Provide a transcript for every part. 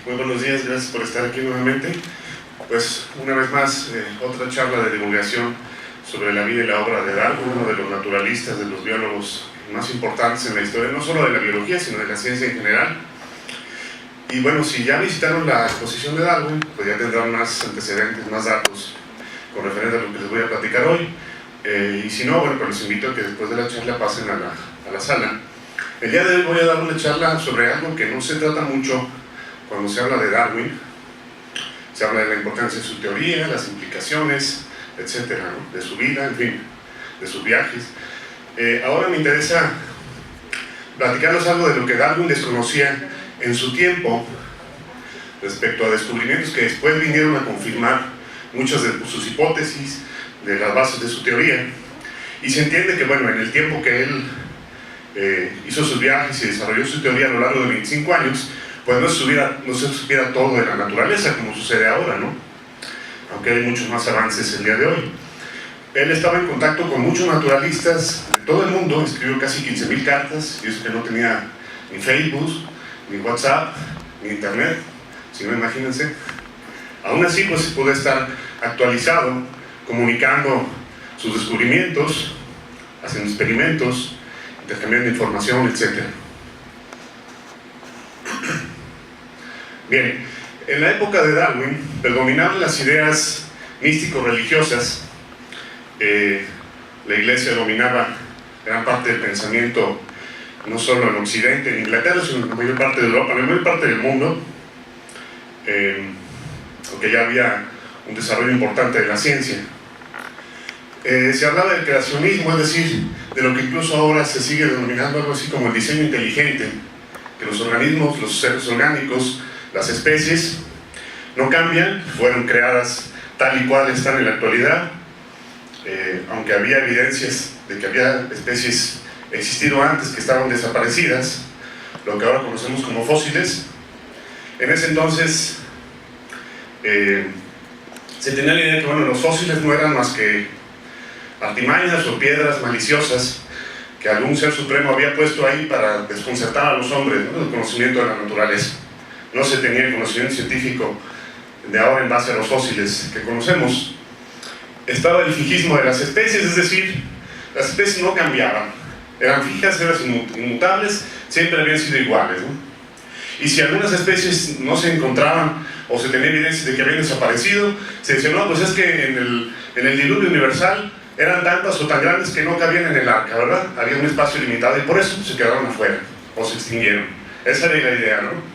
Muy buenos días, gracias por estar aquí nuevamente. Pues una vez más, otra charla de divulgación sobre la vida y la obra de Darwin, uno de los naturalistas, de los biólogos más importantes en la historia, no solo de la biología, sino de la ciencia en general. Y bueno, si ya visitaron la exposición de Darwin, pues ya tendrán más antecedentes, más datos con referencia a lo que les voy a platicar hoy. Y si no, bueno, pues les invito a que después de la charla pasen a la sala. El día de hoy voy a dar una charla sobre algo que no se trata mucho cuando se habla de Darwin. Se habla de la importancia de su teoría, las implicaciones, etcétera, ¿no? De su vida, en fin, de sus viajes. Ahora me interesa platicarles algo de lo que Darwin desconocía en su tiempo respecto a descubrimientos que después vinieron a confirmar muchas de sus hipótesis, de las bases de su teoría. Y se entiende que, bueno, en el tiempo que él hizo sus viajes y desarrolló su teoría a lo largo de 25 años, pues no se supiera todo de la naturaleza como sucede ahora, ¿no? Aunque hay muchos más avances el día de hoy. Él estaba en contacto con muchos naturalistas de todo el mundo, escribió casi 15,000 cartas, y eso que no tenía ni Facebook, ni WhatsApp, ni Internet, si no, imagínense. Aún así, pues pudo estar actualizado, comunicando sus descubrimientos, haciendo experimentos, intercambiando información, etc. Bien, en la época de Darwin predominaban las ideas místico-religiosas. La Iglesia dominaba gran parte del pensamiento, no solo en Occidente, en Inglaterra, sino en la mayor parte de Europa, en la mayor parte del mundo, aunque ya había un desarrollo importante de la ciencia. Se hablaba del creacionismo, es decir, de lo que incluso ahora se sigue denominando algo así como el diseño inteligente, que los organismos, los seres orgánicos, las especies no cambian, fueron creadas tal y cual están en la actualidad, aunque había evidencias de que había especies existido antes que estaban desaparecidas, lo que ahora conocemos como fósiles. En ese entonces se tenía la idea de que, bueno, los fósiles no eran más que artimañas o piedras maliciosas que algún ser supremo había puesto ahí para desconcertar a los hombres, ¿no?, del conocimiento de la naturaleza. No se tenía el conocimiento científico de ahora en base a los fósiles que conocemos. Estaba el fijismo de las especies, es decir, las especies no cambiaban, eran fijas, eran inmutables, siempre habían sido iguales, ¿no? Y si algunas especies no se encontraban o se tenía evidencia de que habían desaparecido, se decía, no, pues es que en el diluvio universal eran tantas o tan grandes que no cabían en el arca, ¿verdad? Había un espacio limitado y por eso se quedaron afuera o se extinguieron. Esa era la idea, ¿no?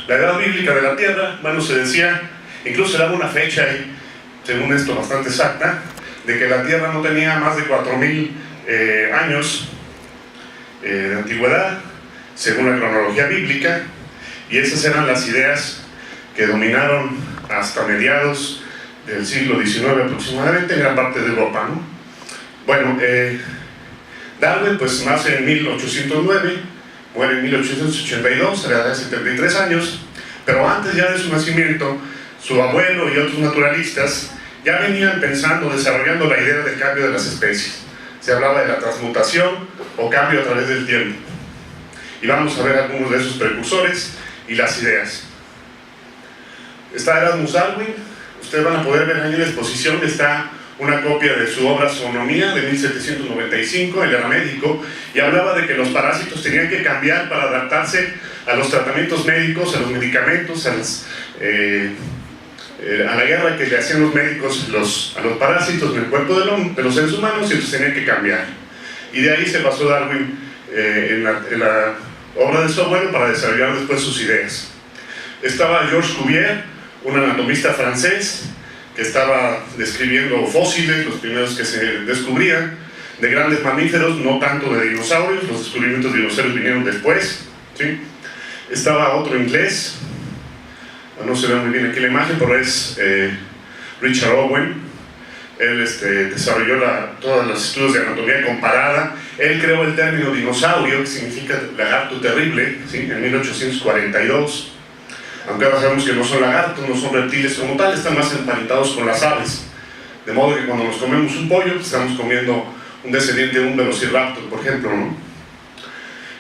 La edad bíblica de la Tierra, bueno, se decía, incluso se daba una fecha ahí, según esto bastante exacta, de que la Tierra no tenía más de 4,000 años de antigüedad, según la cronología bíblica, y esas eran las ideas que dominaron hasta mediados del siglo XIX aproximadamente en gran parte de Europa, ¿no? Bueno, Darwin pues nace en 1809, muere en 1882, a la edad de 73 años, pero antes ya de su nacimiento, su abuelo y otros naturalistas ya venían pensando, desarrollando la idea del cambio de las especies. Se hablaba de la transmutación o cambio a través del tiempo. Y vamos a ver algunos de esos precursores y las ideas. Está Erasmus Darwin, ustedes van a poder ver ahí en la exposición, está una copia de su obra Zoonomía de 1795, él era médico, y hablaba de que los parásitos tenían que cambiar para adaptarse a los tratamientos médicos, a los medicamentos, a la guerra que le hacían los médicos a los parásitos en el cuerpo de los seres humanos, y entonces tenían que cambiar. Y de ahí se basó Darwin en la obra de su abuelo para desarrollar después sus ideas. Estaba Georges Cuvier, un anatomista francés, que estaba describiendo fósiles, los primeros que se descubrían, de grandes mamíferos, no tanto de dinosaurios, los descubrimientos de dinosaurios vinieron después, ¿sí? Estaba otro inglés, no se ve muy bien aquí la imagen, pero es Richard Owen. Él desarrolló todos los estudios de anatomía comparada. Él creó el término dinosaurio, que significa lagarto terrible, ¿sí?, en 1842. Aunque ahora sabemos que no son lagartos, no son reptiles como tal, están más emparentados con las aves. De modo que cuando nos comemos un pollo, pues estamos comiendo un descendiente de un velociraptor, por ejemplo, ¿no?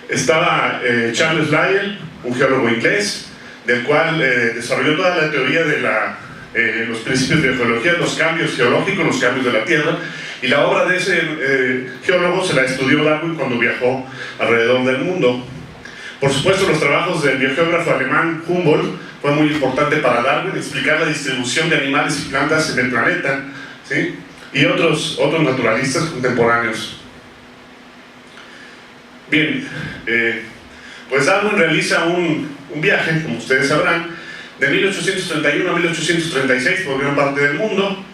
Estaba Charles Lyell, un geólogo inglés, del cual desarrolló toda la teoría de los principios de geología, los cambios geológicos, los cambios de la Tierra, y la obra de ese geólogo se la estudió Darwin cuando viajó alrededor del mundo. Por supuesto, los trabajos del biogeógrafo alemán Humboldt fue muy importante para Darwin, explicar la distribución de animales y plantas en el planeta, ¿sí? Y otros naturalistas contemporáneos. Bien, pues Darwin realiza un viaje, como ustedes sabrán, de 1831 a 1836 por gran parte del mundo.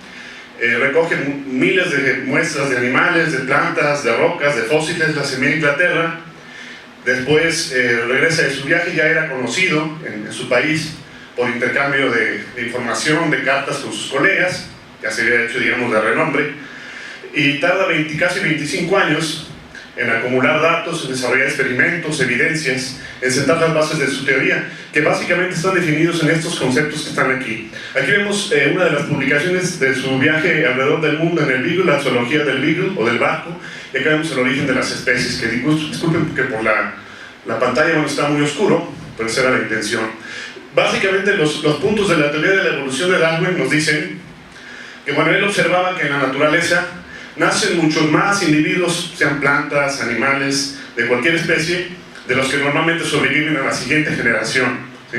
Recoge miles de muestras de animales, de plantas, de rocas, de fósiles, las envía a Inglaterra. Después regresa de su viaje, ya era conocido en su país por intercambio de información, de cartas con sus colegas, ya se había hecho, digamos, de renombre, y tarda casi 25 años en acumular datos, en desarrollar experimentos, evidencias, en sentar las bases de su teoría, que básicamente están definidos en estos conceptos que están aquí. Aquí vemos una de las publicaciones de su viaje alrededor del mundo en el Beagle, la zoología del Beagle o del barco, y acá vemos el origen de las especies, que disculpen que por la pantalla no está muy oscuro, pero esa era la intención. Básicamente los puntos de la teoría de la evolución de Darwin nos dicen que, bueno, él observaba que en la naturaleza nacen muchos más individuos, sean plantas, animales, de cualquier especie, de los que normalmente sobreviven a la siguiente generación, ¿sí?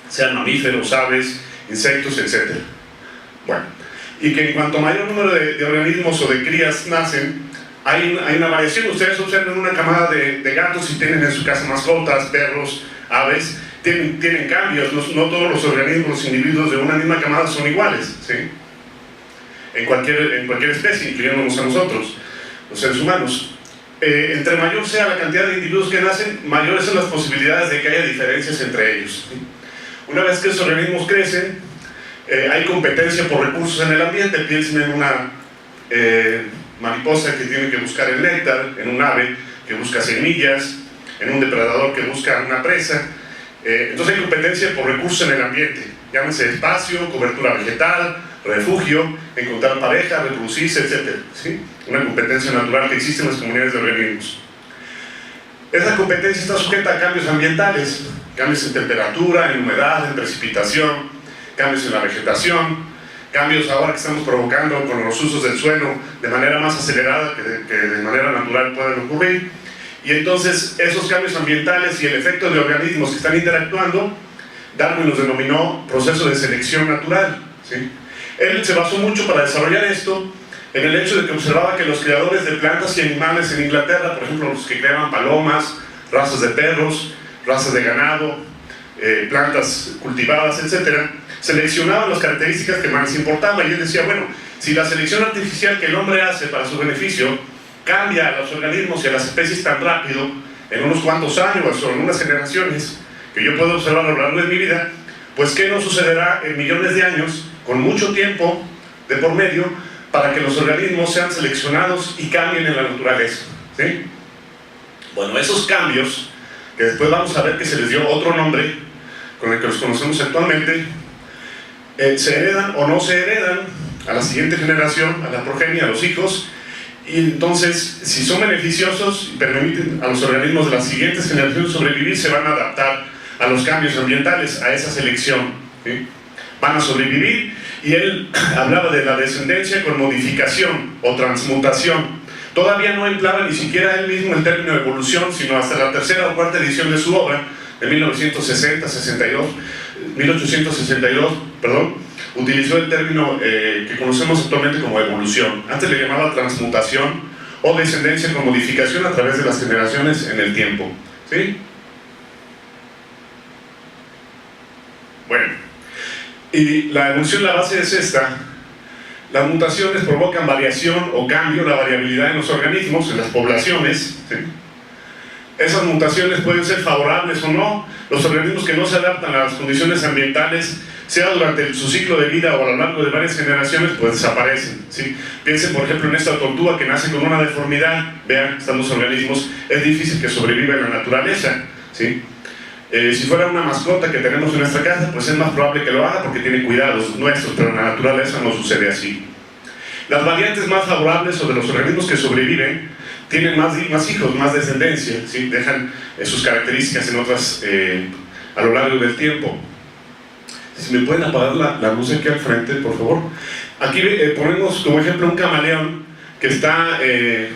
Sean mamíferos, aves, insectos, etc. Bueno, y que en cuanto mayor número de organismos o de crías nacen, hay una variación. Ustedes observan una camada de gatos y tienen en su casa mascotas, perros, aves, tienen cambios. No todos los organismos, los individuos de una misma camada son iguales, ¿sí? En cualquier especie, incluyéndonos a nosotros, los seres humanos. Entre mayor sea la cantidad de individuos que nacen, mayores son las posibilidades de que haya diferencias entre ellos, ¿sí? Una vez que esos organismos crecen, hay competencia por recursos en el ambiente. Piensen en una mariposa que tiene que buscar el néctar, en un ave que busca semillas, en un depredador que busca una presa. Entonces hay competencia por recursos en el ambiente, llámese espacio, cobertura vegetal, refugio, encontrar pareja, reproducirse, etc. ¿Sí? Una competencia natural que existe en las comunidades de organismos. Esa competencia está sujeta a cambios ambientales, cambios en temperatura, en humedad, en precipitación, cambios en la vegetación, cambios ahora que estamos provocando con los usos del suelo de manera más acelerada que de manera natural pueden ocurrir. Y entonces esos cambios ambientales y el efecto de organismos que están interactuando, Darwin los denominó proceso de selección natural, ¿sí? Él se basó mucho para desarrollar esto en el hecho de que observaba que los criadores de plantas y animales en Inglaterra, por ejemplo los que creaban palomas, razas de perros, razas de ganado, plantas cultivadas, etc., seleccionaban las características que más les importaban. Y él decía, bueno, si la selección artificial que el hombre hace para su beneficio cambia a los organismos y a las especies tan rápido, en unos cuantos años o en unas generaciones, que yo puedo observar a lo largo de mi vida, pues ¿qué no sucederá en millones de años, con mucho tiempo de por medio, para que los organismos sean seleccionados y cambien en la naturaleza? ¿Sí? Bueno, esos cambios, que después vamos a ver que se les dio otro nombre, con el que los conocemos actualmente, se heredan o no se heredan a la siguiente generación, a la progenie, a los hijos. Y entonces, si son beneficiosos y permiten a los organismos de las siguientes generaciones sobrevivir, se van a adaptar a los cambios ambientales, a esa selección, ¿sí? Van a sobrevivir. Y él hablaba de la descendencia con modificación o transmutación. Todavía no empleaba ni siquiera él mismo el término evolución, sino hasta la tercera o cuarta edición de su obra, de 1862, utilizó el término que conocemos actualmente como evolución. Antes le llamaba transmutación o descendencia con modificación a través de las generaciones en el tiempo, ¿sí? Bueno, y la evolución, la base es esta. Las mutaciones provocan variación o cambio, la variabilidad en los organismos, en las poblaciones, ¿sí? Esas mutaciones pueden ser favorables o no. Los organismos que no se adaptan a las condiciones ambientales, sea durante su ciclo de vida o a lo largo de varias generaciones, pues desaparecen, ¿sí? Piensen por ejemplo en esta tortuga que nace con una deformidad. Vean, están los organismos, es difícil que sobreviva en la naturaleza, ¿sí? Si fuera una mascota que tenemos en nuestra casa, pues es más probable que lo haga porque tiene cuidados nuestros, pero en la naturaleza no sucede así. Las variantes más favorables o de los organismos que sobreviven tienen más hijos, más descendencia, ¿sí? Dejan sus características en otras a lo largo del tiempo. Si me pueden apagar la luz aquí al frente, por favor. Aquí ponemos como ejemplo un camaleón que está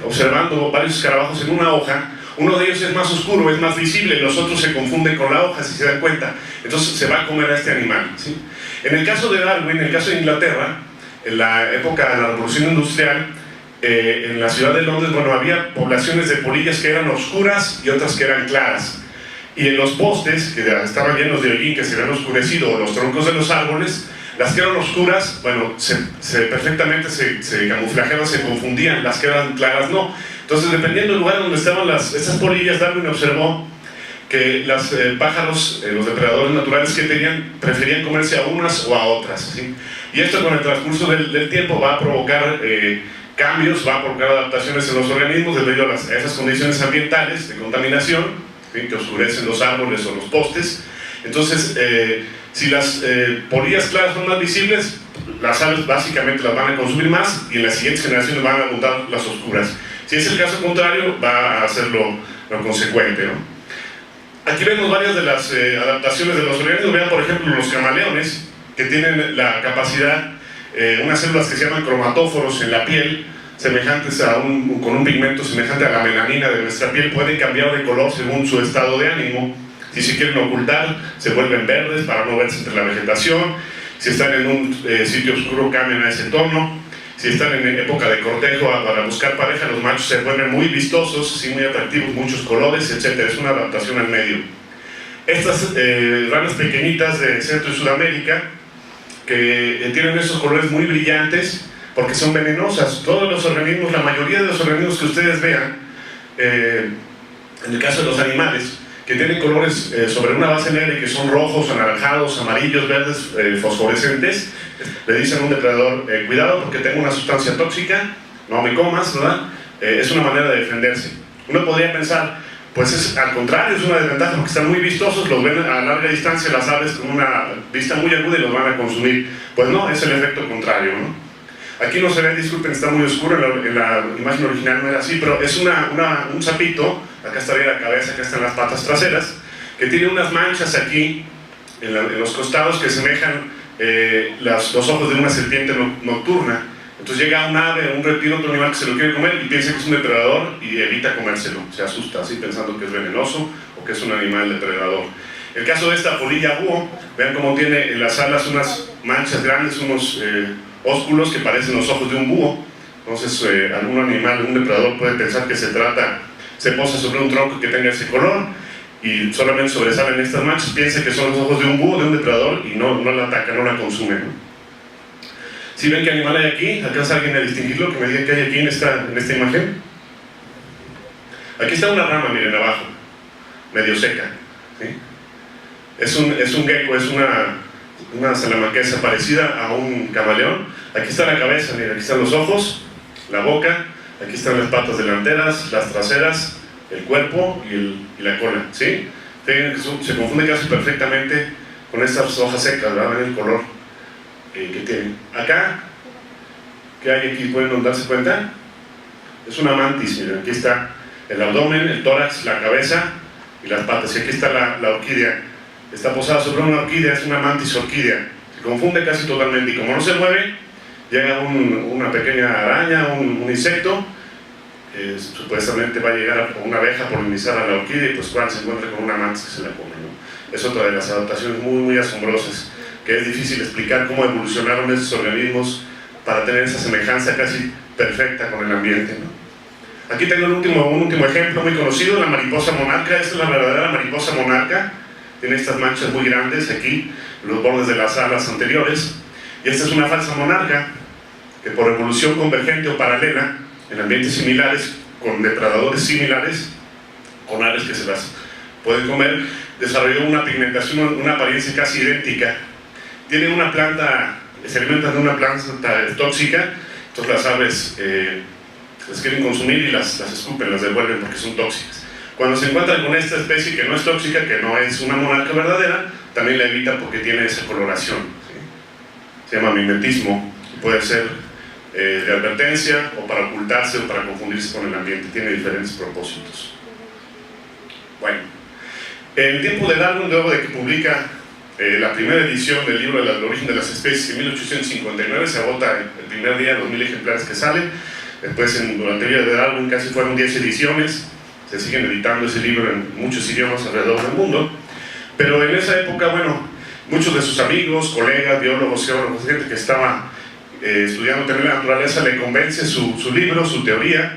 observando varios escarabajos en una hoja. Uno de ellos es más oscuro, es más visible, los otros se confunden con la hoja, si se dan cuenta. Entonces se va a comer a este animal, ¿sí? En el caso de Darwin, en el caso de Inglaterra, en la época de la Revolución Industrial, en la ciudad de Londres, bueno, había poblaciones de polillas que eran oscuras y otras que eran claras. Y en los postes, que estaban llenos de hollín que se habían oscurecido, o los troncos de los árboles, las que eran oscuras, bueno, perfectamente se camuflajeaban, se confundían, las que eran claras no. Entonces, dependiendo del lugar donde estaban estas polillas, Darwin observó que los pájaros, los depredadores naturales que tenían, preferían comerse a unas o a otras, ¿sí? Y esto con el transcurso del tiempo va a provocar cambios, va a provocar adaptaciones en los organismos debido a esas condiciones ambientales de contaminación, ¿sí? Que oscurecen los árboles o los postes. Entonces, si las polillas claras son más visibles, las aves básicamente las van a consumir más y en las siguientes generaciones van a abundar las oscuras. Si es el caso contrario, va a ser lo consecuente, ¿no? Aquí vemos varias de las adaptaciones de los organismos. Vean, por ejemplo, los camaleones, que tienen la capacidad, unas células que se llaman cromatóforos en la piel, semejantes con un pigmento semejante a la melanina de nuestra piel, pueden cambiar de color según su estado de ánimo. Si se quieren ocultar, se vuelven verdes para no verse entre la vegetación. Si están en un sitio oscuro, cambian a ese tono. Si están en época de cortejo para buscar pareja, los machos se vuelven muy vistosos, sí, muy atractivos, muchos colores, etc. Es una adaptación al medio. Estas ranas pequeñitas de Centro y Sudamérica, que tienen esos colores muy brillantes, porque son venenosas. Todos los organismos, la mayoría de los organismos que ustedes vean, en el caso de los animales, que tienen colores sobre una base negra y que son rojos, anaranjados, amarillos, verdes, fosforescentes, le dicen a un depredador, cuidado porque tengo una sustancia tóxica, no me comas, ¿verdad? Es una manera de defenderse. Uno podría pensar, pues al contrario, es una desventaja porque están muy vistosos, los ven a larga distancia las aves con una vista muy aguda y los van a consumir. Pues no, es el efecto contrario, ¿no? Aquí no se ve, disculpen, está muy oscuro, en la imagen original no era así, pero es un sapito, acá estaría la cabeza, acá están las patas traseras, que tiene unas manchas aquí, en los costados, que semejan los ojos de una serpiente nocturna. Entonces llega un ave, un reptil, otro animal que se lo quiere comer y piensa que es un depredador y evita comérselo, se asusta así pensando que es venenoso o que es un animal depredador. El caso de esta polilla búho, vean cómo tiene en las alas unas manchas grandes, unos ósculos que parecen los ojos de un búho. Entonces algún animal, un depredador puede pensar que se posa sobre un tronco que tenga ese color y solamente sobresalen estas manchas, piensa que son los ojos de un búho, de un depredador, y no la ataca, no la consume, ¿no? Si ven qué animal hay aquí, ¿alcanza alguien a distinguirlo? Que me diga qué hay aquí en esta imagen. Aquí está una rama, miren, abajo, medio seca, ¿sí? Es un gecko, es una salamanquesa parecida a un camaleón. Aquí está la cabeza, miren, aquí están los ojos, la boca, aquí están las patas delanteras, las traseras, el cuerpo y la cola, ¿sí? Se confunde casi perfectamente con estas hojas secas, ¿verdad? Ven el color que tienen. Acá, ¿qué hay aquí? ¿Pueden darse cuenta? Es una mantis, miren, aquí está el abdomen, el tórax, la cabeza y las patas. Y aquí está la orquídea, está posada sobre una orquídea, es una mantis orquídea. Se confunde casi totalmente y como no se mueve, llega una pequeña araña, un insecto, supuestamente va a llegar a una abeja a polinizar a la orquídea y pues cuando se encuentra con una mantis que se la come, ¿no? Es otra de las adaptaciones muy, muy asombrosas, que es difícil explicar cómo evolucionaron estos organismos para tener esa semejanza casi perfecta con el ambiente, ¿no? Aquí tengo un último ejemplo muy conocido, la mariposa monarca. Esta es la verdadera mariposa monarca, tiene estas manchas muy grandes aquí, los bordes de las alas anteriores, y esta es una falsa monarca, que por evolución convergente o paralela, en ambientes similares, con depredadores similares, con aves que se las pueden comer, desarrolló una pigmentación, una apariencia casi idéntica. Tienen una planta, se alimentan de una planta tóxica, entonces las aves las quieren consumir y las escupen, las devuelven porque son tóxicas. Cuando se encuentran con esta especie que no es tóxica, que no es una monarca verdadera, también la evitan porque tiene esa coloración, ¿sí? Se llama mimetismo, y puede ser de advertencia o para ocultarse o para confundirse con el ambiente. Tiene diferentes propósitos. Bueno, en el tiempo de Darwin, luego de que publica la primera edición del libro del origen de las especies en 1859, se agota el primer día los 1000 ejemplares que salen. Después, durante la vida de Darwin, casi fueron 10 ediciones. Se siguen editando ese libro en muchos idiomas alrededor del mundo. Pero en esa época, bueno, muchos de sus amigos, colegas, biólogos, geólogos, gente que estaba estudiando también la naturaleza, le convence su libro, su teoría,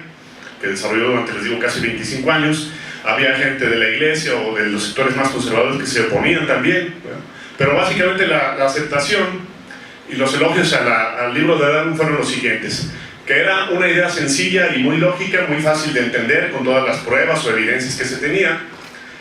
que desarrolló durante, les digo, casi 25 años. Había gente de la iglesia o de los sectores más conservadores que se oponían también. Bueno, pero básicamente la aceptación y los elogios al libro de Darwin fueron los siguientes: que era una idea sencilla y muy lógica, muy fácil de entender con todas las pruebas o evidencias que se tenía.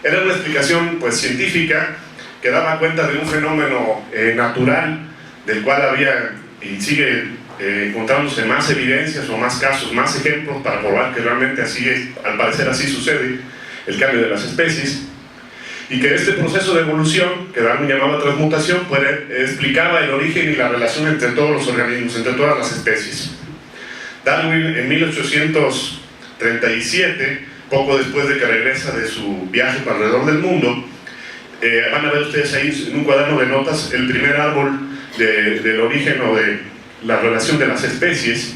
Era una explicación pues científica que daba cuenta de un fenómeno natural del cual había y sigue encontrándose más evidencias o más casos, más ejemplos para probar que realmente así es, al parecer así sucede el cambio de las especies, y que este proceso de evolución, que Darwin llamaba transmutación, pues explicaba el origen y la relación entre todos los organismos, entre todas las especies. Darwin en 1837, poco después de que regresa de su viaje para alrededor del mundo, van a ver ustedes ahí en un cuaderno de notas el primer árbol del origen o de la relación de las especies.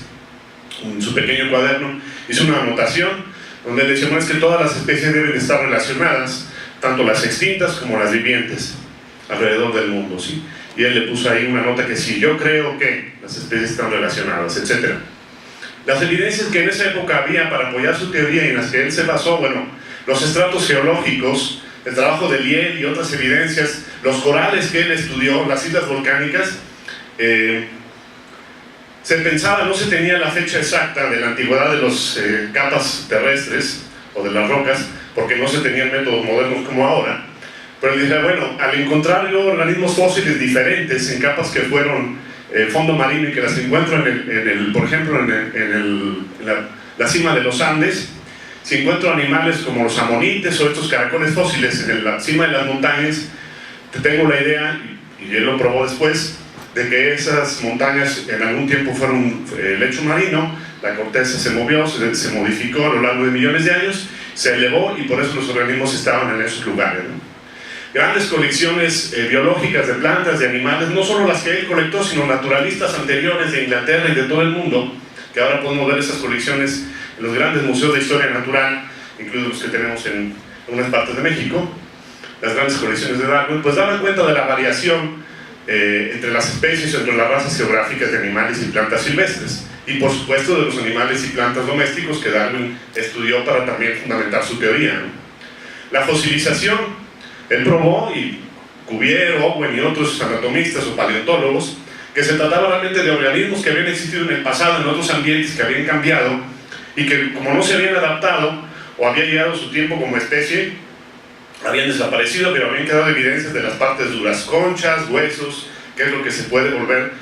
En su pequeño cuaderno hizo una anotación donde le decía: bueno, es que todas las especies deben estar relacionadas, tanto las extintas como las vivientes, alrededor del mundo, ¿sí? Y él le puso ahí una nota que sí, yo creo que las especies están relacionadas, etc. Las evidencias que en esa época había para apoyar su teoría y en las que él se basó, bueno, los estratos geológicos, el trabajo de Liel y otras evidencias, los corales que él estudió, las islas volcánicas, se pensaba, no se tenía la fecha exacta de la antigüedad de las capas terrestres o de las rocas, porque no se tenían métodos modernos como ahora, pero dije, bueno, al encontrar yo organismos fósiles diferentes en capas que fueron fondo marino y que las encuentro por ejemplo, en la cima de los Andes, si encuentro animales como los amonites o estos caracoles fósiles en la cima de las montañas, tengo la idea, y él lo probó después, de que esas montañas en algún tiempo fueron lecho marino, la corteza se movió, se modificó a lo largo de millones de años, se elevó y por eso los organismos estaban en esos lugares, ¿no? Grandes colecciones biológicas de plantas, de animales, no solo las que él colectó, sino naturalistas anteriores de Inglaterra y de todo el mundo, que ahora podemos ver esas colecciones en los grandes museos de historia natural, incluidos los que tenemos en unas partes de México, las grandes colecciones de Darwin, pues daban cuenta de la variación entre las especies, entre las razas geográficas de animales y plantas silvestres, y por supuesto de los animales y plantas domésticos que Darwin estudió para también fundamentar su teoría, ¿no? La fosilización, él probó, y Cuvier, Owen y otros anatomistas o paleontólogos, que se trataba realmente de organismos que habían existido en el pasado en otros ambientes, que habían cambiado y que, como no se habían adaptado o había llegado su tiempo como especie, habían desaparecido, pero habían quedado evidencias de las partes duras, conchas, huesos, que es lo que se puede volver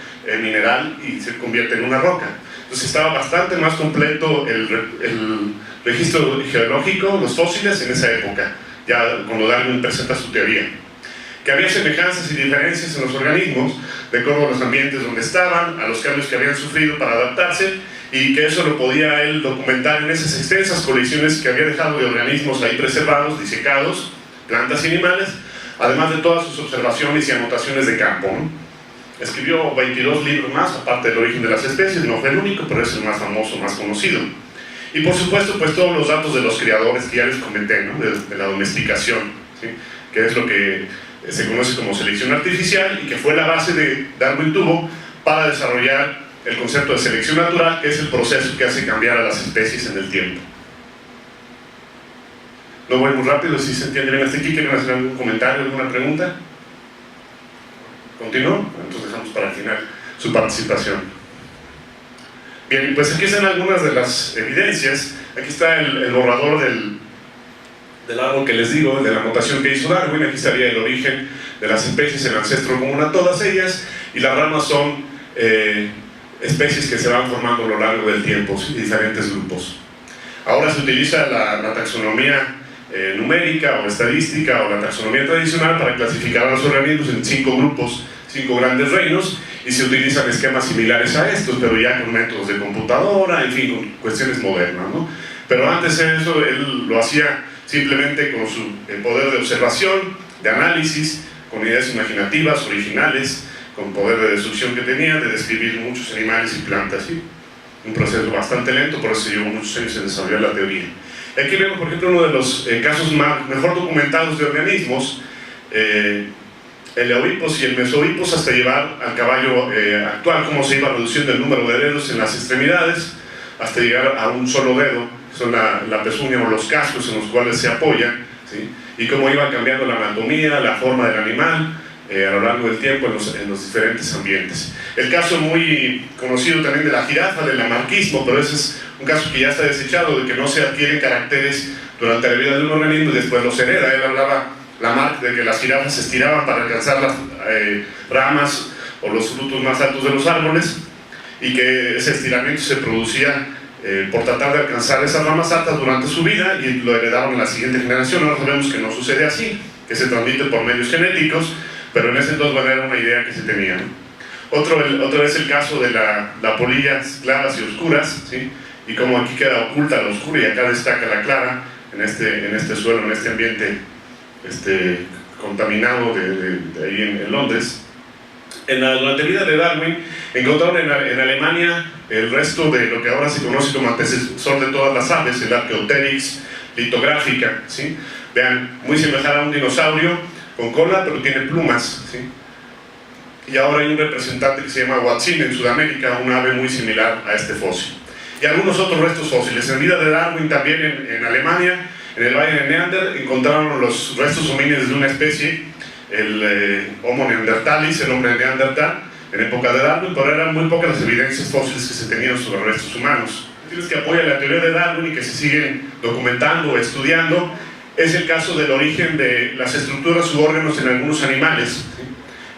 mineral y se convierte en una roca. Entonces estaba bastante más completo el registro geológico, los fósiles en esa época, ya cuando Darwin presenta su teoría. Que había semejanzas y diferencias en los organismos, de acuerdo a los ambientes donde estaban, a los cambios que habían sufrido para adaptarse, y que eso lo podía él documentar en esas extensas colecciones que había dejado de organismos ahí preservados, disecados, plantas y animales, además de todas sus observaciones y anotaciones de campo, ¿no? Escribió 22 libros más, aparte del origen de las especies, no fue el único, pero es el más famoso, más conocido. Y por supuesto, pues todos los datos de los criadores que ya les comenté, ¿no? de la domesticación, ¿sí? Que es lo que se conoce como selección artificial y que fue la base de Darwin tuvo para desarrollar el concepto de selección natural, que es el proceso que hace cambiar a las especies en el tiempo. No voy muy rápido, si se entiende bien hasta aquí. ¿Quieren hacer algún comentario, alguna pregunta? ¿Continúo? Entonces dejamos para el final su participación. Bien, pues aquí están algunas de las evidencias. Aquí está el borrador del árbol que les digo, de la anotación que hizo Darwin. Aquí estaría el origen de las especies, el ancestro común a todas ellas, y las ramas son especies que se van formando a lo largo del tiempo, ¿sí? Diferentes grupos. Ahora se utiliza la taxonomía numérica o estadística o la taxonomía tradicional para clasificar a los organismos en 5 grupos, 5 grandes reinos, y se utilizan esquemas similares a estos, pero ya con métodos de computadora, en fin, con cuestiones modernas, ¿no? Pero antes de eso, él lo hacía simplemente con su poder de observación, de análisis, con ideas imaginativas, originales, con poder de deducción que tenía, de describir muchos animales y plantas, ¿sí? Un proceso bastante lento, por eso llevó muchos años en desarrollar la teoría. Aquí vemos, por ejemplo, uno de los casos mejor documentados de organismos, el Eohippos y el Mesohippos, hasta llevar al caballo actual, cómo se iba reduciendo el número de dedos en las extremidades, hasta llegar a un solo dedo, que son la pezuña o los cascos en los cuales se apoya, ¿sí? Y cómo iba cambiando la anatomía, la forma del animal, a lo largo del tiempo en los diferentes ambientes. El caso muy conocido también de la jirafa, del lamarquismo, pero ese es un caso que ya está desechado, de que no se adquieren caracteres durante la vida de un organismo y después los hereda. Él hablaba, Lamarck, de que las jirafas se estiraban para alcanzar las ramas o los frutos más altos de los árboles, y que ese estiramiento se producía por tratar de alcanzar esas ramas altas durante su vida, y lo heredaron en la siguiente generación. Ahora sabemos que no sucede así, que se transmite por medios genéticos, pero en ese entonces, bueno, era una idea que se tenía, ¿no? Otro es el caso de las polillas claras y oscuras, ¿sí? Y cómo aquí queda oculta la oscura y acá destaca la clara en este suelo, en este ambiente contaminado de ahí en Londres. Durante la vida de Darwin encontraron en Alemania el resto de lo que ahora se conoce como antecesor de todas las aves, el Archaeopteryx litográfica, ¿sí? Vean, muy semejante a un dinosaurio con cola, pero tiene plumas, ¿sí? Y ahora hay un representante que se llama Huatzin en Sudamérica, un ave muy similar a este fósil. Y algunos otros restos fósiles. En vida de Darwin, también en Alemania, en el Valle de Neander, encontraron los restos homínidos de una especie, el Homo neanderthalis, el hombre de Neandertal, en época de Darwin, pero eran muy pocas las evidencias fósiles que se tenían sobre restos humanos. Tienes que apoyar la teoría de Darwin y que se siguen documentando o estudiando, es el caso del origen de las estructuras u órganos en algunos animales.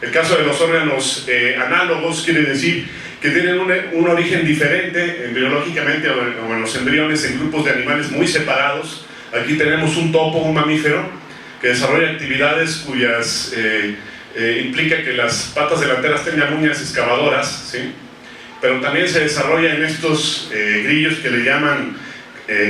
El caso de los órganos análogos quiere decir que tienen un origen diferente biológicamente o en los embriones en grupos de animales muy separados. Aquí tenemos un topo, un mamífero, que desarrolla actividades cuyas implica que las patas delanteras tengan uñas excavadoras, ¿sí? Pero también se desarrolla en estos grillos que le llaman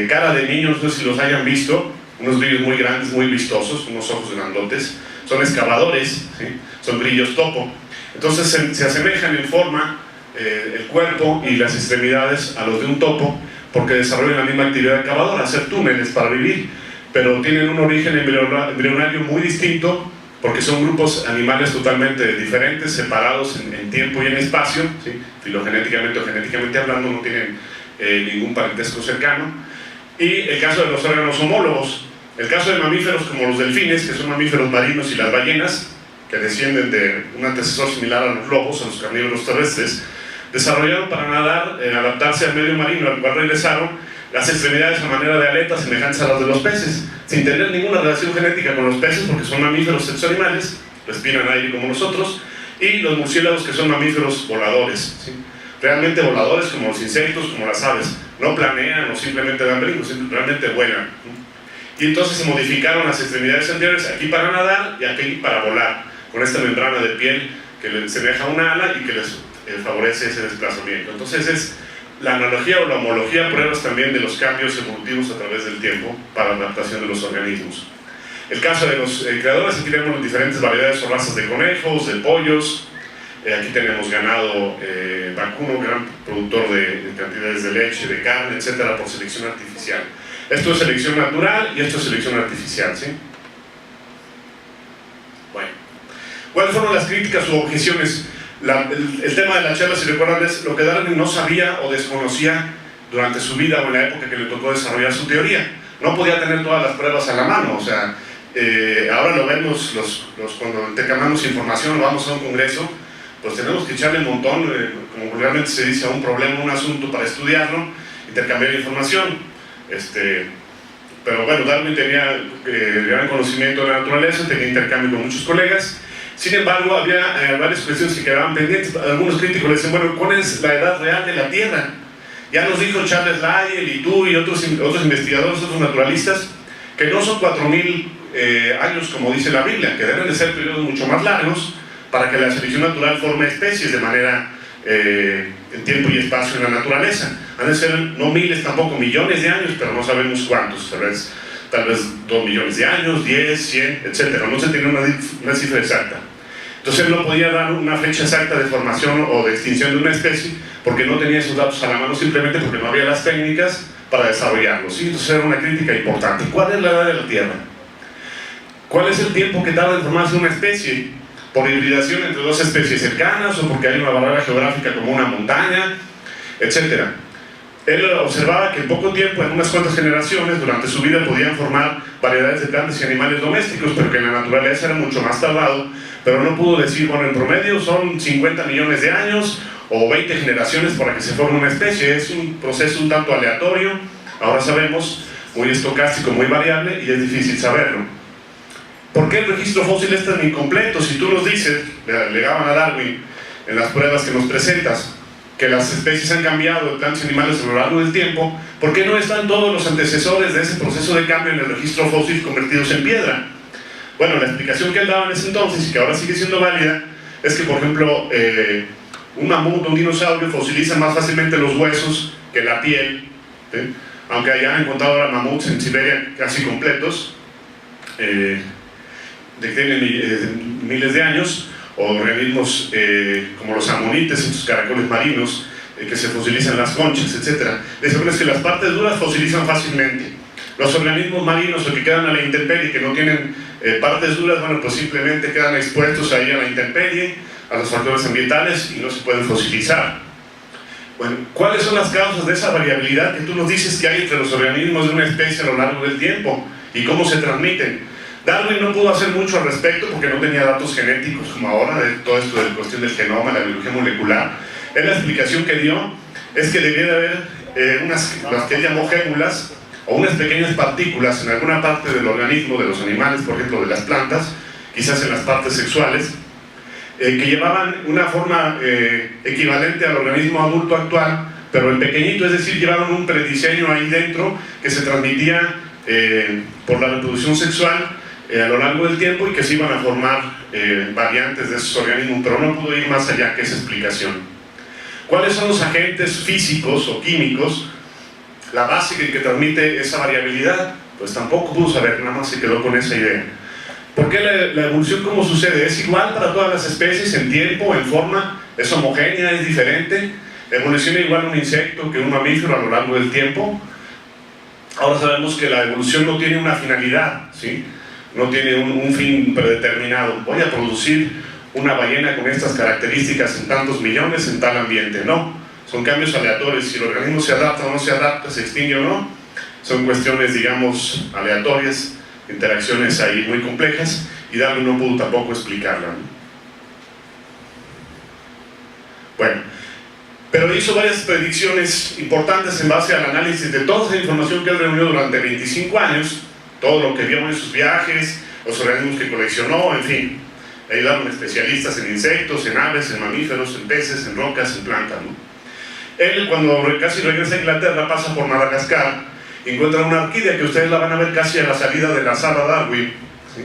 cara de niños, no sé si los hayan visto, unos grillos muy grandes, muy vistosos, unos ojos grandotes, son excavadores, ¿sí? Son grillos topo. Entonces se asemejan en forma el cuerpo y las extremidades a los de un topo, porque desarrollan la misma actividad excavadora, hacer túneles para vivir, pero tienen un origen embrionario muy distinto, porque son grupos animales totalmente diferentes, separados en tiempo y en espacio, ¿sí? Filogenéticamente o genéticamente hablando, no tienen ningún parentesco cercano. Y el caso de los órganos homólogos, el caso de mamíferos como los delfines, que son mamíferos marinos, y las ballenas, que descienden de un antecesor similar a los lobos, a los carnívoros terrestres, desarrollaron para nadar, adaptarse al medio marino, al cual regresaron las extremidades a manera de aletas semejantes a las de los peces, sin tener ninguna relación genética con los peces, porque son mamíferos sexoanimales, respiran aire como nosotros, y los murciélagos, que son mamíferos voladores, ¿sí? Realmente voladores como los insectos, como las aves, no planean o simplemente dan brincos, realmente vuelan, ¿sí? Y entonces se modificaron las extremidades anteriores, aquí para nadar y aquí para volar, con esta membrana de piel que les semeja a una ala y que les favorece ese desplazamiento. Entonces es la analogía o la homología, pruebas también de los cambios evolutivos a través del tiempo para la adaptación de los organismos. El caso de los creadores, aquí tenemos diferentes variedades o razas de conejos, de pollos, aquí tenemos ganado vacuno, gran productor de cantidades de leche, de carne, etcétera, por selección artificial. Esto es selección natural y esto es selección artificial, ¿sí? Bueno, ¿cuáles fueron las críticas u objeciones? El tema de la charla, si recuerdan, es lo que Darwin no sabía o desconocía durante su vida o en la época que le tocó desarrollar su teoría. No podía tener todas las pruebas a la mano, o sea, ahora lo vemos cuando intercambiamos información o vamos a un congreso, pues tenemos que echarle un montón, como vulgarmente se dice, a un problema, un asunto para estudiarlo, intercambiar información. Pero bueno, Darwin tenía gran conocimiento de la naturaleza, tenía intercambio con muchos colegas. Sin embargo, había varias cuestiones que quedaban pendientes. Algunos críticos le dicen, bueno, ¿cuál es la edad real de la Tierra? Ya nos dijo Charles Lyell y tú y otros investigadores, otros naturalistas, que no son 4000 años como dice la Biblia, que deben de ser periodos mucho más largos, para que la selección natural forme especies de manera en tiempo y espacio en la naturaleza. Han de ser no miles, tampoco millones de años, pero no sabemos cuántos, tal vez 2 millones de años, 10, 100, etc. No se tiene una cifra exacta. Entonces él no podía dar una fecha exacta de formación o de extinción de una especie porque no tenía esos datos a la mano, simplemente porque no había las técnicas para desarrollarlos, ¿sí? Entonces era una crítica importante. ¿Cuál es la edad de la Tierra? ¿Cuál es el tiempo que tarda en formarse una especie? ¿Por hibridación entre dos especies cercanas o porque hay una barrera geográfica como una montaña, etcétera? Él observaba que en poco tiempo, en unas cuantas generaciones, durante su vida podían formar variedades de plantas y animales domésticos, pero que en la naturaleza era mucho más tardado, pero no pudo decir, bueno, en promedio son 50 millones de años o 20 generaciones para que se forme una especie. Es un proceso un tanto aleatorio, ahora sabemos, muy estocástico, muy variable, y es difícil saberlo. ¿Por qué el registro fósil es tan incompleto? Si tú nos dices, le alegaban a Darwin en las pruebas que nos presentas, que las especies han cambiado de plantas y animales a lo largo del tiempo, ¿por qué no están todos los antecesores de ese proceso de cambio en el registro fósil convertidos en piedra? Bueno, la explicación que él daba en ese entonces, y que ahora sigue siendo válida, es que, por ejemplo, un mamut, un dinosaurio, fosiliza más fácilmente los huesos que la piel, ¿sí? Aunque hayan encontrado ahora mamuts en Siberia casi completos, que tienen miles de años, o organismos como los amonites, estos caracoles marinos, que se fosilizan en las conchas, etc. Es que las partes duras fosilizan fácilmente. Los organismos marinos o que quedan a la intemperie, que no tienen partes duras, bueno, pues simplemente quedan expuestos ahí a la intemperie, a los factores ambientales, y no se pueden fosilizar. Bueno, ¿cuáles son las causas de esa variabilidad que tú nos dices que hay entre los organismos de una especie a lo largo del tiempo? ¿Y cómo se transmiten? Darwin no pudo hacer mucho al respecto porque no tenía datos genéticos como ahora, de todo esto de la cuestión del genoma, la biología molecular. Él, la explicación que dio es que debía de haber las que él llamó gémulas, o unas pequeñas partículas en alguna parte del organismo de los animales, por ejemplo de las plantas, quizás en las partes sexuales, que llevaban una forma equivalente al organismo adulto actual, pero en pequeñito, es decir, llevaban un prediseño ahí dentro que se transmitía por la reproducción sexual a lo largo del tiempo, y que se iban a formar variantes de esos organismos, pero no pudo ir más allá que esa explicación. ¿Cuáles son los agentes físicos o químicos, la base que transmite esa variabilidad? Pues tampoco pudo saber, nada más se quedó con esa idea. ¿Por qué la evolución cómo sucede? ¿Es igual para todas las especies en tiempo, en forma? ¿Es homogénea? ¿Es diferente? ¿Evoluciona igual un insecto que un mamífero a lo largo del tiempo? Ahora sabemos que la evolución no tiene una finalidad, ¿sí? No tiene un fin predeterminado. Voy a producir una ballena con estas características en tantos millones en tal ambiente. No, son cambios aleatorios. Si el organismo se adapta o no se adapta, se extingue o no, son cuestiones, digamos, aleatorias, interacciones ahí muy complejas, y Darwin no pudo tampoco explicarla, ¿no? Bueno, pero hizo varias predicciones importantes en base al análisis de toda esa información que él reunió durante 25 años, todo lo que vio en sus viajes, los organismos que coleccionó, en fin. Ayudaron especialistas en insectos, en aves, en mamíferos, en peces, en rocas, en plantas, ¿no? Él, cuando casi regresa a Inglaterra, pasa por Madagascar, encuentra una orquídea que ustedes la van a ver casi a la salida de la sala Darwin, ¿sí?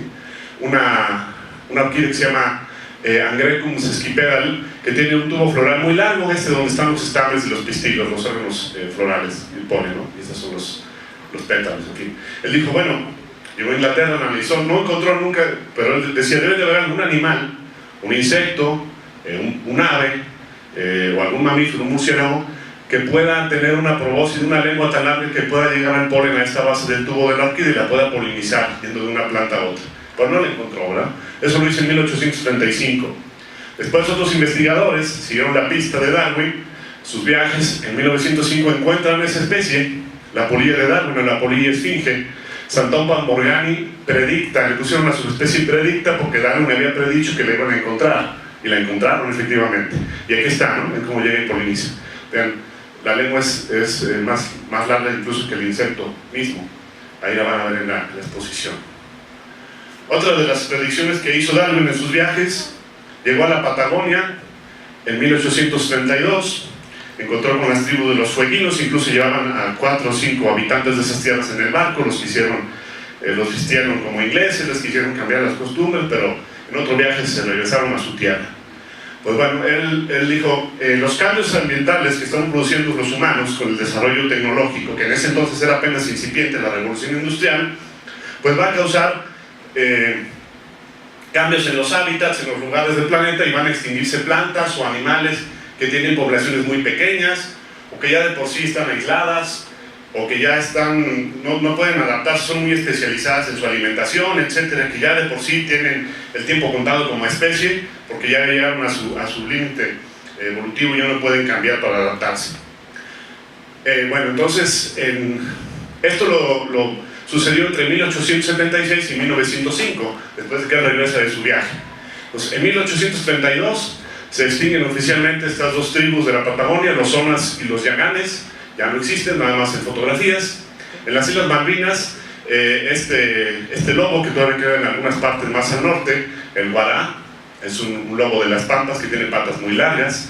Una orquídea que se llama Angrecum sesquipedal, que tiene un tubo floral muy largo, donde están los estambres y los pistilos, los órganos florales, el polen, ¿no? Y esos son los pétalos, en fin. Él dijo, bueno, llegó a Inglaterra, analizó, no encontró nunca, pero él decía, debe de haber algún animal, un insecto, un ave, o algún mamífero, un murciélago, que pueda tener una probóscide, una lengua tan larga que pueda llegar al polen a esta base del tubo de la orquídea y la pueda polinizar, yendo de una planta a otra. Pero no la encontró, ¿verdad? Eso lo hizo en 1835. Después otros investigadores siguieron la pista de Darwin, sus viajes. En 1905 encuentran esa especie, la polilla de Darwin, o la polilla esfinge. Santompa Morgani predicta, le pusieron una subespecie predicta porque Darwin había predicho que la iban a encontrar, y la encontraron efectivamente. Y aquí está, ¿no? En cómo llega y poliniza. Vean, la lengua es más larga incluso que el insecto mismo. Ahí la van a ver en la exposición. Otra de las predicciones que hizo Darwin en sus viajes, llegó a la Patagonia en 1832, encontró con las tribus de los fueguinos, incluso llevaban a 4 o 5 habitantes de esas tierras en el barco, los vistieron como ingleses, les quisieron cambiar las costumbres, pero en otro viaje se regresaron a su tierra. Pues bueno, él dijo, los cambios ambientales que estamos produciendo los humanos con el desarrollo tecnológico, que en ese entonces era apenas incipiente, la revolución industrial, pues va a causar cambios en los hábitats, en los lugares del planeta, y van a extinguirse plantas o animales que tienen poblaciones muy pequeñas, o que ya de por sí están aisladas, o que ya no pueden adaptarse, son muy especializadas en su alimentación, etcétera, que ya de por sí tienen el tiempo contado como especie, porque ya llegaron a su límite evolutivo y ya no pueden cambiar para adaptarse. Bueno, entonces, esto sucedió entre 1876 y 1905, después de que él regresa de su viaje. Pues, en 1832 se extinguen oficialmente estas dos tribus de la Patagonia, los Zonas y los Yaganes. Ya no existen, nada más en fotografías. En las Islas Malvinas, este lobo que todavía queda en algunas partes más al norte, el guará, es un lobo de las pampas que tiene patas muy largas.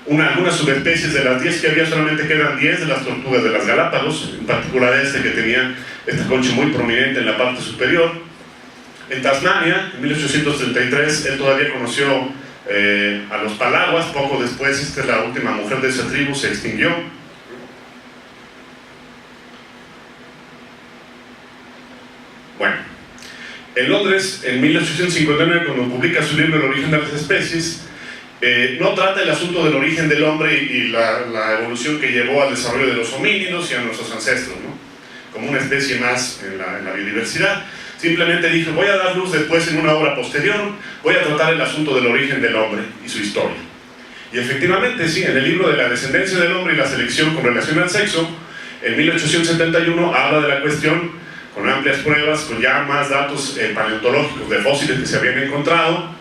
Algunas subespecies de las 10 que había, solamente quedan 10 de las tortugas de las Galápagos, en particular que tenía este conche muy prominente en la parte superior. En Tasmania, en 1833, él todavía conoció a los Palawas. Poco después, esta es la última mujer de esa tribu, se extinguió. Bueno, en Londres, en 1859, cuando publica su libro El origen de las especies, no trata el asunto del origen del hombre y la evolución que llevó al desarrollo de los homínidos y a nuestros ancestros, ¿no?, como una especie más en la biodiversidad. Simplemente dijo, voy a dar luz después en una obra posterior, voy a tratar el asunto del origen del hombre y su historia. Y efectivamente, sí, en el libro de la descendencia del hombre y la selección con relación al sexo, en 1871 habla de la cuestión con amplias pruebas, con ya más datos paleontológicos de fósiles que se habían encontrado.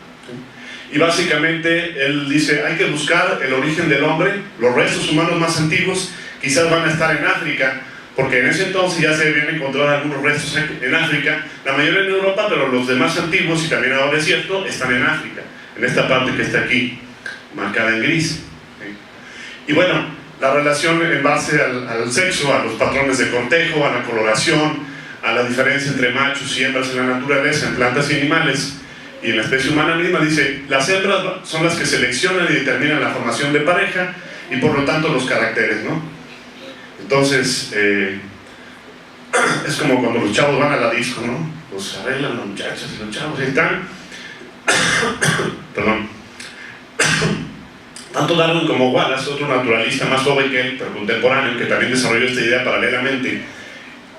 Y básicamente él dice, hay que buscar el origen del hombre. Los restos humanos más antiguos quizás van a estar en África, porque en ese entonces ya se habían encontrado algunos restos en África, la mayoría en Europa, pero los demás antiguos, y también ahora es cierto, están en África, en esta parte que está aquí, marcada en gris. Y bueno, la relación en base al sexo, a los patrones de cortejo, a la coloración, a la diferencia entre machos y hembras en la naturaleza, en plantas y animales, y en la especie humana misma, dice, las hembras son las que seleccionan y determinan la formación de pareja, y por lo tanto los caracteres, ¿no? Entonces, es como cuando los chavos van a la disco, ¿no? Pues arreglan las muchachas y los chavos, y están... Perdón. Tanto Darwin como Wallace, otro naturalista más joven que él, pero contemporáneo, que también desarrolló esta idea paralelamente,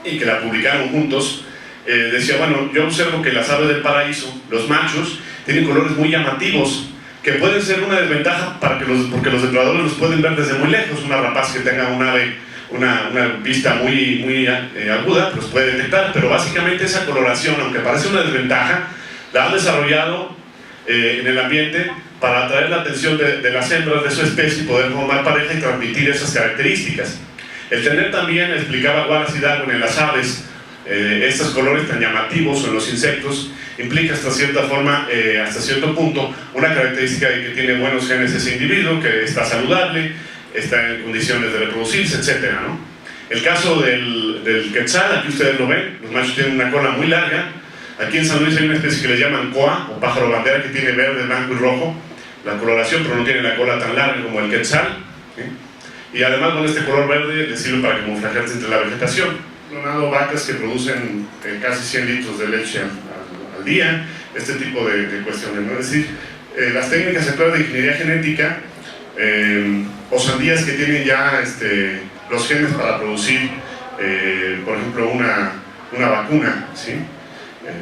y que la publicaron juntos, decía, bueno, yo observo que las aves del paraíso, los machos, tienen colores muy llamativos, que pueden ser una desventaja porque los depredadores los pueden ver desde muy lejos. Una rapaz que tenga un ave, una vista muy aguda, los puede detectar, pero básicamente esa coloración, aunque parece una desventaja, la han desarrollado en el ambiente para atraer la atención de las hembras de su especie y poder formar pareja y transmitir esas características. El tener también, explicaba Wallace y Darwin, en las aves estos colores tan llamativos, o en los insectos, implica hasta cierta forma, hasta cierto punto, una característica de que tiene buenos genes ese individuo, que está saludable, está en condiciones de reproducirse, etc., ¿no? El caso del quetzal, aquí ustedes lo ven, los machos tienen una cola muy larga. Aquí en San Luis hay una especie que le llaman coa, o pájaro bandera, que tiene verde, blanco y rojo la coloración, pero no tiene la cola tan larga como el quetzal, ¿sí? Y además con este color verde les sirve para camuflajearse entre la vegetación. Clonado vacas que producen casi 100 litros de leche al día, este tipo de cuestiones, ¿no? Es decir, las técnicas actuales de ingeniería genética, o sandías que tienen ya los genes para producir, por ejemplo, una vacuna, ¿sí?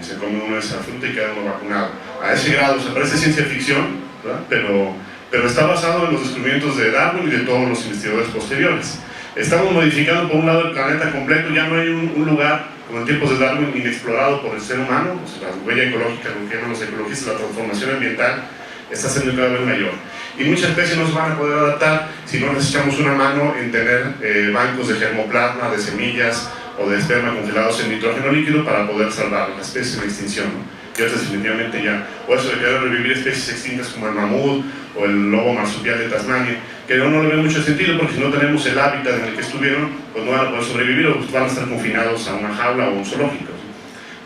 Se come uno de esa fruta y queda uno vacunado. A ese grado, se parece ciencia ficción, ¿verdad? Pero está basado en los descubrimientos de Darwin y de todos los investigadores posteriores. Estamos modificando por un lado el planeta completo, ya no hay un lugar, como en tiempos de Darwin, inexplorado por el ser humano. O sea, la huella ecológica, lo que llaman los ecologistas, la transformación ambiental, está siendo cada vez mayor. Y muchas especies no se van a poder adaptar si no les echamos una mano en tener bancos de germoplasma, de semillas o de esperma congelados en nitrógeno líquido para poder salvar las especies en extinción, ¿no? Y otras definitivamente ya, o eso de querer revivir especies extintas como el mamut o el lobo marsupial de Tasmania, que no le ve mucho sentido, porque si no tenemos el hábitat en el que estuvieron, pues no van a poder sobrevivir, o pues van a estar confinados a una jaula o un zoológico, ¿sí?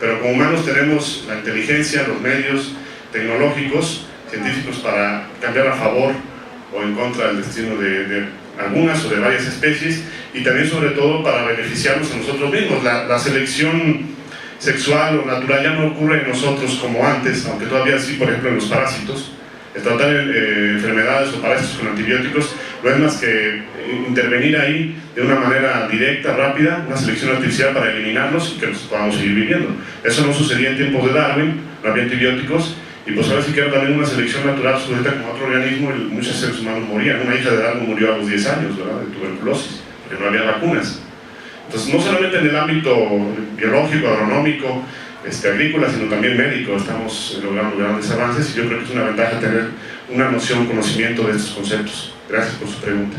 Pero como humanos tenemos la inteligencia, los medios tecnológicos, científicos, para cambiar a favor o en contra del destino de algunas o de varias especies, y también sobre todo para beneficiarnos a nosotros mismos. La selección sexual o natural ya no ocurre en nosotros como antes, aunque todavía sí, por ejemplo en los parásitos. El tratar enfermedades o parásitos con antibióticos no es más que intervenir ahí de una manera directa, rápida, una selección artificial para eliminarlos y que los podamos seguir viviendo. Eso no sucedía en tiempos de Darwin, no había antibióticos, y pues ahora sí que era también una selección natural sujeta como otro organismo, y muchos seres humanos morían. Una hija de Darwin murió a los 10 años, ¿verdad?, de tuberculosis, porque no había vacunas. Entonces, no solamente en el ámbito biológico, agronómico, agrícola, sino también médico, estamos logrando grandes avances, y yo creo que es una ventaja tener una noción, conocimiento de estos conceptos. Gracias por su pregunta.